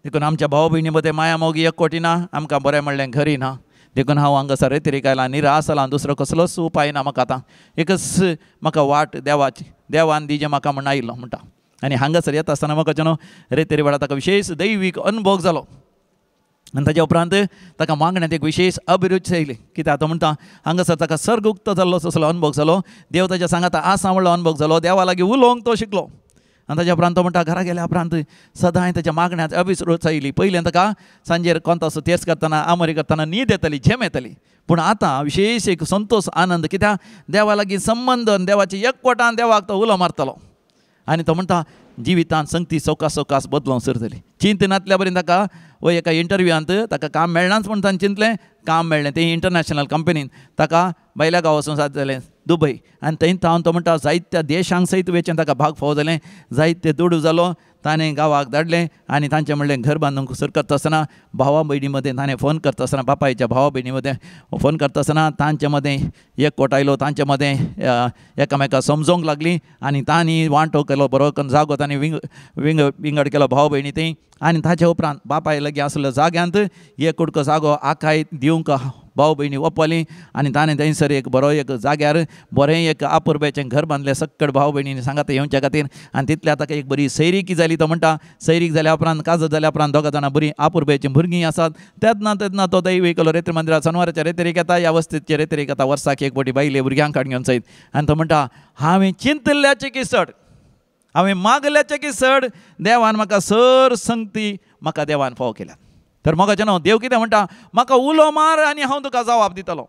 देखून आमच्या भाव भयणी मदें माया मोगी एकवटी ना. आमकां बरें म्हणलें घरी ना. देखून हांव हांगासर रेतीरीक आयलां. निराश जालां. दुसरो कसलोच उपाय ना म्हाका आतां. एकच म्हाका वाट देवान दिजें म्हाका म्हण आयिल्लो म्हणटा. आनी हांगासर येता आसतना म्हाका जेन्ना रेतीरी वेळार ताका विशेश दैवीक अनुभव जालो. आनी ताच्या उपरांत ताका मागण्यांत एक विशेश अभिरुची येयली. कित्याक तो म्हणटा हांगासर ताका सर्ग उक्त जाल्लो तसलो अनुभव जालो. देव ताच्या सांगाता आसा म्हणलो अनुभव जालो. देवा लागीं उलोवंक तो शिकलो. आनी ताच्या उपरांत तो म्हणटा घरा गेल्या उपरांत सदांय ताच्या मागण्यांत अभिरुच येयली. पयलीं ताका सांजेर कोणतासो तेर्स करतना आमरी करतना न्हीद येतली, झेम येतली. पूण आतां विशेश एक संतोश आनंद. कित्याक देवा लागीं संबंद देवाची एकवटान देवाक तो उलो मारतलो. आनी तो म्हणटा जिवितांत संगती सवकास बदलूंक सरतली. चिंतनांतल्या बरें ताका वय एका इंटरव्यूआंत ताका काम मेळनाच म्हूण ताणें चिंतलें. काम मेळ्ळें. ते इंटरनॅशनल कंपनीन ताका भायल्या गांव वचून जालें दुबय. आनी थंय थावन तो म्हणटा जायत्या देशांक सयत वेचून ताका भाग फावो जालें. जायते दुडू जालो. ताणें गांवाक धाडलें आनी तांचें म्हणलें घर बांदूंक सर करता आसतना भावा भयणी मदें ताणें फोन करता आसतना बापायच्या भावा भयणी मदें फोन करता आसतना तांचे मदें एकवट आयलो. तांचे मदें एकामेकाक समजोवंक लागलीं आनी तांणी वांटो केलो. बरो करून जागो तांणी विंगड केलो भाव भयणी थंय. आनी ताच्या उपरांत बापाय लागीं आसलो जाग्यांत एक कुडको जागो आखाय दिवंक भाव भयणी ओपली. आनी ताणें थंयसर एक बरो एक जाग्यार बरें एक आपुरबेचें घर बांदलें सक्कड भाव भयणींनी सांगात येवच्या खातीर. आनी तितल्या ताका एक बरी सैरीकी जाली. तो म्हणटा सैरीक जाल्या उपरांत काजत जाल्या उपरांत दोगां जाणां बरीं आपुरबेचीं भुरगीं आसात. तेन्ना तो दैवी केलो रेतीर मंदिरांत शनिवाराच्या रेतीरीक येता. ह्या वस्तीचे रेतीरीक येता. वर्साक एक फावटी बायले भुरग्यांक हाडून घेवन सयत. आनी तो म्हणटा हांवें चिंतल्याचें की चड, हांवें मागल्याचें की चड देवान म्हाका सर संगती म्हाका देवान फावो केल्यात. तर म्हाका जेन्ना देव कितें म्हणटा म्हाका उलो मार आनी हांव तुका जबाब दितलो.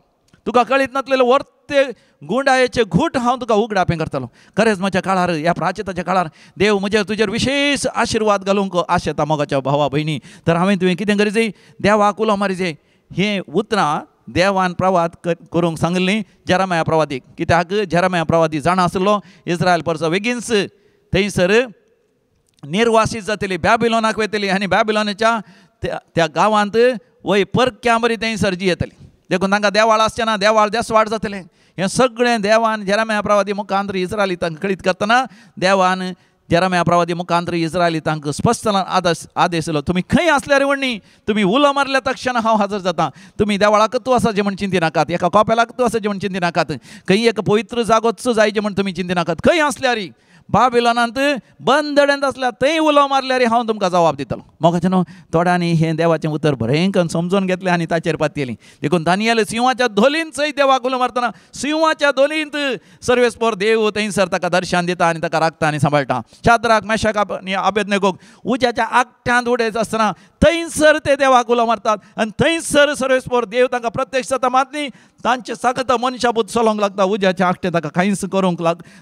तुका कळीत नासलेले वर्ते गुंडायेचे घूट हांव तुका उगडापें करतलो. खरेंच म्हज्या काळार ह्या प्राचिताच्या काळार देव म्हज्या तुजेर विशेश आशिर्वाद घालूंक आशेता मोगाच्या भावा भयणी. तर हांवें तुवें कितें करीचें देवाक उलो मारीचें. हें उतरां देवान प्रवाद करूंक सांगलीं जेरमाया प्रवादीक. कित्याक जेरमाया प्रवादी जाणा आसलो इस्रायल परसो बेगीनच थंयसर निर्वासीत जातली, बॅबिलोनाक वयतली आनी बॅबिलोनाच्या त्या गांवांत वय परक्या बरी थंयसर जी येतली. देखून तांकां देवाळ आसचें ना. देवाळ देसवाड जातलें. हें सगळें देवान जेरमाया प्रवादी मुखांतर इस्रायलितांक कळीत करतना देवान जेरमाया प्रवादी मुखांतर इस्रायलितांक स्पश्ट आदेश दिलो. तुमी खंय आसल्यार व्हडणी तुमी उलो मारल्या तक्षण हांव हजर जाता. तुमी देवाळाक तूं आसाचें म्हण चिंती नाकात. एका कोपेलाक तूं आसाचें म्हण चिंती नाकात. खंय एक पवित्र जागोच जायचें म्हण तुमी चिंती नाकात. खंय आसल्यार बाबिलोनांत बंदड्यांत आसल्यार थंय उलो मारल्यार हांव तुमकां जबाब दितलो. मोगाचें न्हू. थोड्यांनी हें देवाचें उतर बरें करून समजून घेतलें आनी ताचेर पातयेलीं. देखून दानियेल सिंहाच्या धोलींत सयत देवाक उलो मारतना सिंहाच्या धोलींत सर्वेस्पर देव थंयसर ताका दर्शन दिता आनी ताका राखता आनी सांबाळटा. शाद्राक मेशाक आनी अबेदनेगोक उज्याच्या आगठ्यांत उडयत आसतना थंयसर ते देवाक उलो मारतात आनी थंयसर सर्वेस्पर देव तांकां प्रत्यक्ष जाता. मात न्ही तांचे सगळं मनशाबूत चलोवंक लागता. उज्याच्या आगठे ताका कांयच करूंक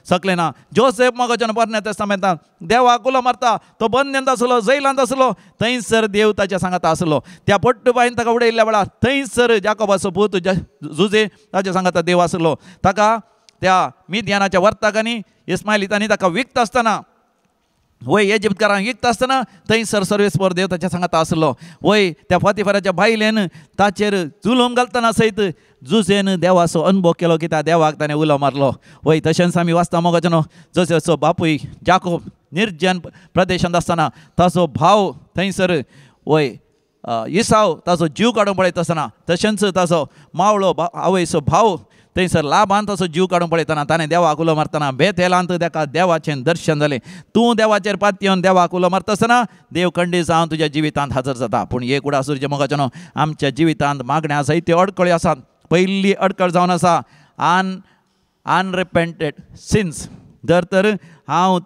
शकलें ना. जोसेफ मोगाचें पोरण्या तेस्तामेंतांत देवाक उलो मारता. तो बंदेंत आसलो, जैलांत आसलो. थंयसर देव ताच्या सांगाता आसलो. त्या पोट्टुबाईन ताका उडयल्ल्या वेळार थंयसर जाकोबाचो पूत जुजे ताच्या सांगाता देव आसलो. ताका त्या मिद्यानाच्या वर्तकांनी इस्माइलितांनी ताका विकता आसतना वय इजिप्तकारांक विकता आसतना थंयसर सर्वेस्पर देव ताच्या सांगाता आसलो. वय त्या फातिफाराच्या बायलेन ताचेर जुलूम घालतना सयत जुजेन देवाचो अनुभव केलो, कित्याक देवाक ताणें उलो मारलो. वय तशेंच आमी वाचता मोगाचो जोसेफचो बापूय जाकोब निर्जन प्रदेशांत आसतना ताचो भाव थंयसर वय इसाव ताचो जीव काडून पळयता आसतना, तशेंच ताचो मावळो आवयचो भाव थंयसर लाबान ताचो जीव काडून पळयतना ताणें देवाक उलो मारतना बेथेलांत ताका देवाचें दर्शन जालें. तूं देवाचेर पातयेवन देवाक उलो मारता आसतना देव खंडीत जावन तुज्या जिवितांत हजर जाता. पूण एक उडासूरचें मोगाचें न्हू, आमच्या जिवितांत मागण्या जायत्यो अडकळ्यो आसात. पयली अडकळ जावन आसा अनरिपेंटेड सिन्स. जर तर हांव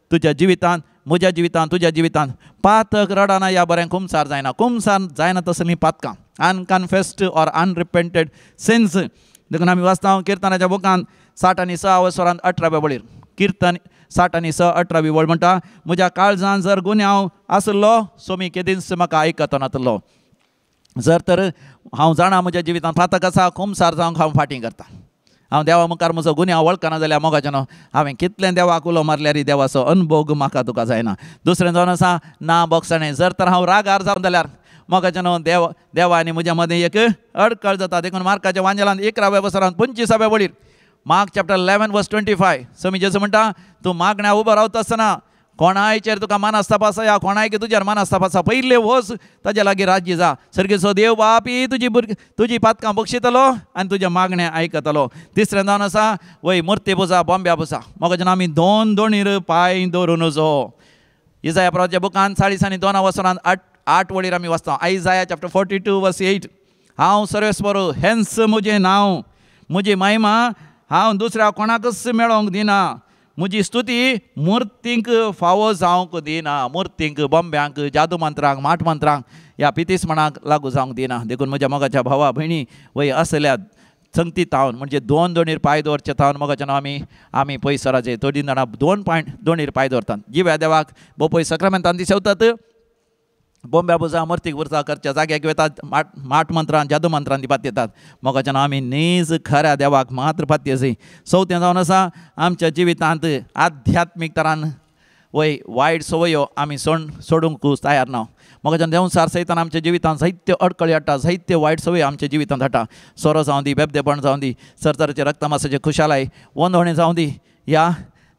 तुज्या जिवितांत, म्हज्या जिवितांत, तुज्या जिवितांत पातक रडना या बरें कुमसार जायना. कुमसार जायना तसलीं पातकां, अनकन्फेस्ड ऑर अनरिपेंटेड सिन्स. देखून आमी वाचता किर्तनाच्या बुकांत 60:6 18व्या वळीर, किर्तन 60:6 वळ म्हणटा, म्हज्या काळजांत जर गुन्यांव आसलो सो मी केदींच म्हाका आयकतो नासलो. जर तर हांव जाणा म्हज्या जिवितांत पातक आसा, कुमसार जावंक हांव फाटीं करता. हांव देवा मुखार म्हजो गुन्यांव वळखना जाल्यार मोगाचें हांवें कितलें देवाक उलो मारल्यार देवाचो अनुभव म्हाका तुका जायना. दुसरें जावन आसा ना बोगसणें. जर तर हांव रागार जावन जाल्यार मोगाचें देवा आनी म्हज्या मदें एक अडकळ जाता. देखून मार्काच्या वांजेलांत 11व्या वसरांत 25व्या वळीर, मार्क चॅप्टर 11:25 समी जेजू म्हणटा, तूं मागण्या उबो रावता आसतना कोणायचेर तुका मानास्ताप आसा या कोणायक तुज्यार मानास्ताप आसा, पयले वच ताज्या लागीं राज्य जा. सर्गेचो देव बापी तुजी पातकां बक्षितलो आनी तुज्या मागण्या आयकतलो. तिसरें जावन आसा वय मुर्ती पुजा बोंब्या पुजा. मोगाचें आमी दोणीर पांय दवरून वचो. इजाया प्रवाच्या बुकांत 2:2 वसरांत 8 वळीर आमी वाचता. आयजाया चॅप्टर 42:8 हांव सर्वेस्पर, हेंच म्हजें नांव, म्हजी महिमा हांव दुसऱ्या कोणाकच मेळोवंक दिना. म्हजी स्तुती मुर्तींक फावो जावंक दिना. मुर्तींक, बोंब्यांक, जादू मंत्रांक, माट मंत्रांक ह्या पितीसपणाक लागू जावंक दिना. देखून म्हज्या मोगाच्या भावा भयणी वय असल्या संगती तावन म्हणजे दोणीर पांय दवरचे तावन मोगाचें आमी पयसराचे थोडीं जाणां 2.2 पांय दवरतात. जिव्या देवाक भोव पय सक्रामेंतान दिसवतात. बोंब्या पुजा मुर्तीक पुजा करच्या जाग्याक वेतात, माट मंत्रान, जादू मंत्रान ती पातयतात. मोगाचें आमी नीज खऱ्या देवाक मात्र पातयसी. चवथें जावन आसा आमच्या जिवितांत आध्यात्मीक तरान वय वायट संवयो आमी सोडूंकूच तयार ना. मोगाचें देंवसार सयतान आमच्या जिवितांत जायत्यो अडकळी हाडटा, जायत्यो वायट संवयो आमच्या जिवितांत हाडटा. सोरो जावं दी, बेबदेपण जावं दी, सरतराचें रक्तमासाचें खुशालाय, वंदवणें जावं दी, या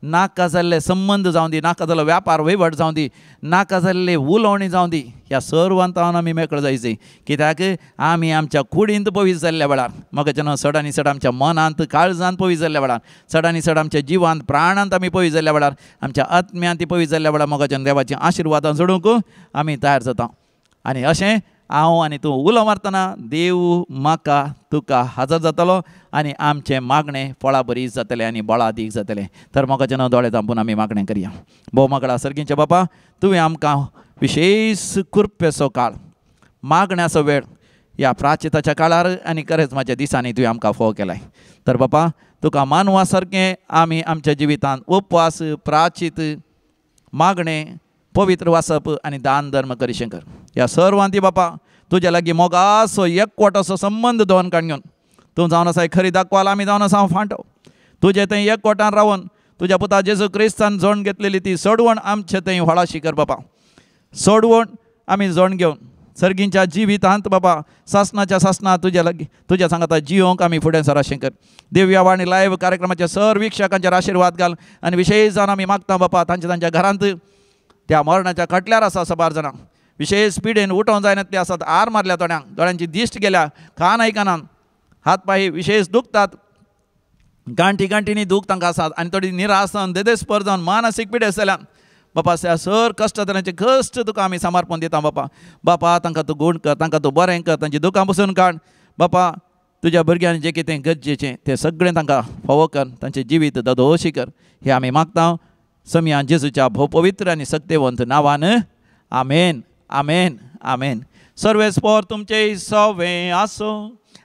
नाका जाल्ले संबंद जावं दी, नाका जाल्लो व्यापार वहिवट जावं दी, नाका जाल्ले उलोवणी जावं दी, ह्या सर्वांतावन आमी मेकळो जायची. कित्याक आमी आमच्या कुडींत पवित्र जाल्ल्या वेळार, मोगाचें चड आनी चड आमच्या मनांत काळजांत पवित्र जाल्ल्या वेळार, चड आनी चड आमच्या जिवांत प्राणांत आमी पवित्र जाल्ल्या वेळार, आमच्या आत्म्यांत ती पवित्र जाल्ल्या वेळार मोगाचें देवाचीं आशिर्वादां सोडूंक आमी तयार जाता. आनी अशें हांव आनी तूं उलो मारतना देव म्हाका तुका हजर जातलो आनी आमचें मागणें फळां बरी जातलें आनी बळां दीक जातलें. तर मोगाचें दोळे धांपून आमी मागणें करया. भोव मागडा सर्गींचे बापा, तुवें आमकां विशेश कृपेचो काळ, मागण्याचो वेळ ह्या प्राचिताच्या काळार आनी करेजमाच्या दिसांनी तुवें आमकां फोव केलाय. तर बापा तुका मानवा सारकें आमी आमच्या जिवितांत उपवास, प्राचीत, मागणें, पवित्र वाचप आनी दान धर्म करीशें कर. ह्या सर्वांती बापा तुज्या लागीं मोगाचो एकवटाचो संबंद दवन काडून तूं जावन आसा खरी दाखवाल, आमी जावन आसा फांटो. तुजे थंय एकवटान रावन तुज्या पुता जेजू क्रिस्तान जोड घेतलेली ती सोडवण आमचे थंय व्हळाशी कर बापा. सोडवण आमी जोड घेवन सर्गींच्या जिवितांत बापा सासणाच्या तुज्या लागीं तुज्या सांगाता जियोंक आमी फुडें सराशें कर. दिव्या वाणी लायव्ह कार्यक्रमाच्या सर विक्षकांचेर आशिर्वाद घाल आनी विशेश जावन आमी मागता बापा तांच्या घरांत त्या मरणाच्या खटल्यार आसा सबार जाणांक विशेष पिडेन उठोवंक जायनातले आसात, आर मारल्या थोड्यांक, दोळ्यांची दिश्ट गेल्या, कान आयकनात, हात पांय विशेष दुखतात, गांठींनी दूख तांकां आसात आनी थोडी निराश जावन देदेस्पर जावन मानसीक पिडेस जाल्यान बापा सर कश्ट कश्ट तुका आमी समर्पण दिता बापा तांकां तूं गूण कर, तांकां तूं बरें कर, तांची दुखां पसून काड बापा. तुज्या भुरग्यांनी जें कितें गरजेचें तें सगळें तांकां फावो कर, तांचें जिवीत दोदोशी कर. हें आमी मागता समिया जेजूच्या भोव पवित्र आनी सक्तिवंत नांवान. आमेन, आमेन, आमेन. सर्वेस्पर तुमचें सवें आसो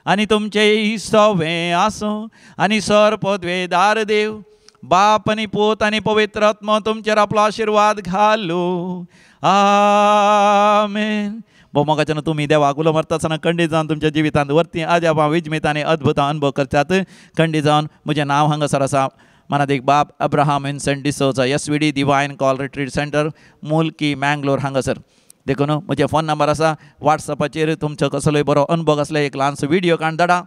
आनी तुमचें सवें आसो आनी सर पदवेदार देव बाप आनी पूत आनी पवित्र आत्मा तुमचेर आपलो आशिर्वाद घालू. आमेन. भोव मोगाचें तुमी देवाक उलो मारता आसतना खंडीत जावन तुमच्या जिवितांत वर्ती आजापां, विजमितां आनी अद्भुतां अनुभव करतात. खंडीत जावन म्हजें नांव हांगासर आसा मानादेक बाब Abraham Vincent D'Souza SVD divine call retreat centre मुल्की मँगलोर हांगासर देखून म्हजे फोन नंबर आसा WhatsAppचेर तुमचो कसलोय बरो अनुभव असले एक ल्हानसो व्हिडिओ काडून धाडा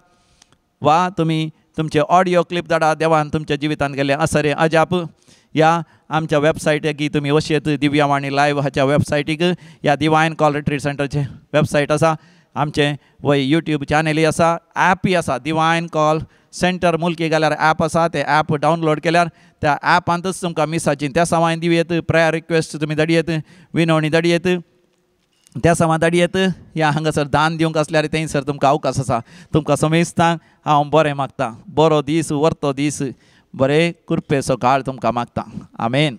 वा तुमी तुमचे ऑडियो क्लिप धाडा देवान तुमच्या जिवितांत गेले असरे अजाप ह्या आमच्या वेबसायटीक तुमी वशेत दिव्यावाणी लायव्ह हाच्या वेबसायटीक ह्या डिवायन कॉल रिट्रीट सेंटरचे वेबसायट आसा आमचे वय यूट्यूब चॅनलय आसा ॲपय आसा डिवायन कॉल सेंटर मुल्की गेल्यार ॲप आसा ते ॲप डावनलोड केल्यार त्या ॲपांतच तुमकां मिसाची त्या सवाय दिवयेत प्रेयर रिक्वेस्ट तुमी धाडयेत विनवणी धाडयेत त्या सवाय धाडयेत ह्या हांगासर दान दिवंक आसल्यार थंयसर तुमकां अवकाश आसा तुमकां समेस्तांक हांव बरें मागतां बरो दीस वर्तो दीस बरे कृपेचो काळ तुमकां मागतां आमेन.